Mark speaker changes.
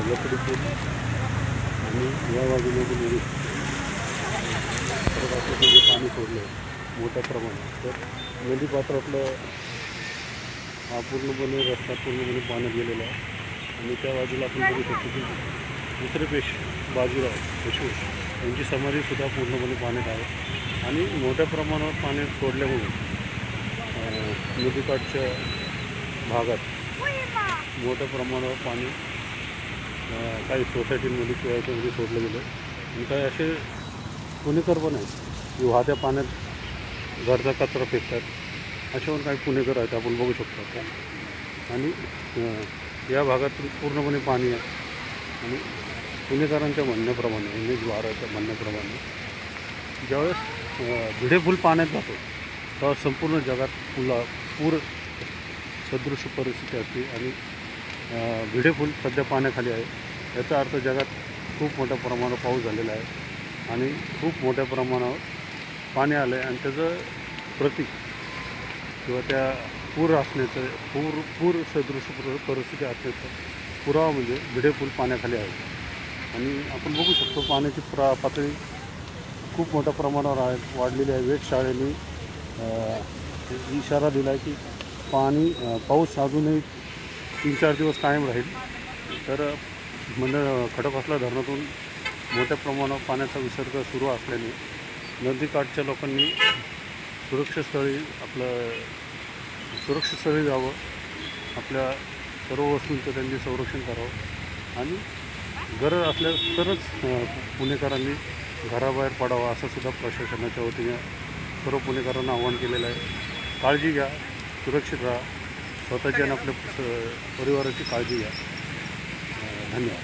Speaker 1: लकडी पूल आणि या बाजूने जे पाणी सोडलं मोठ्या प्रमाणात, तर नदीपात्रातलं हा पूर्णपणे रस्ता पूर्णपणे पाण्यात गेलेला आहे. आणि त्या बाजूला आपण बघू शकतो की दुसरे बाजूराव पेशवे यांची समाधीसुद्धा पूर्णपणे पाण्यात आहे. आणि मोठ्या प्रमाणावर पाणी सोडल्यामुळे नदीकाठच्या भागात मोठ्या प्रमाणावर पाणी काही सोसायटींमध्ये किंवा याच्यामध्ये सोडलं गेलं. आणि काही असे पुणेकर पण आहेत की वाहत्या पाण्यात घरचा कचरा फेकतात. अशावर काही पुणेकर आहेत, आपण बघू शकतो आता. आणि या भागातून पूर्णपणे पाणी आहे. आणि पुणेकरांच्या म्हणण्याप्रमाणे, NH12च्या म्हणण्याप्रमाणे ज्यावेळेस भिडे पूल पाण्यात जातो तेव्हा संपूर्ण जगात पूर सदृश परिस्थिती असते. आणि भिडे पूल सध्या पाण्याखाली आहे. याचा अर्थ जगात खूप मोठ्या प्रमाणावर पाऊस झालेला आहे आणि खूप मोठ्या प्रमाणावर पाणी आलं आहे. आणि त्याचं प्रतीक किंवा त्या पूर असण्याचं पूर सदृश परिस्थिती असण्याचा पुरावा म्हणजे भिडे पूल पाण्याखाली आहे. आणि आपण बघू शकतो पाण्याची पातळी खूप मोठ्या प्रमाणावर आहे, वाढलेली आहे. वेधशाळेने इशारा दिला आहे की पाऊस अजूनही 3-4 दिवस कायम राहील. तर खडकवासला धरणातून मोठ्या प्रमाणावर पाण्याचा विसर्ग सुरू असल्याने नदीकाठच्या लोकांनी सुरक्षित स्थळी जावं, आपल्या सर्व वस्तूंचं त्यांनी संरक्षण करावं. आणि गरज असल्यास तरच पुणेकरांनी घराबाहेर पडावं असं सुद्धा प्रशासनाच्या वतीने सर्व पुणेकरांना आवाहन केलेलं आहे. काळजी घ्या, सुरक्षित राहा, स्वतःची आणि आपल्या परिवाराची काळजी घ्या. धन्यवाद.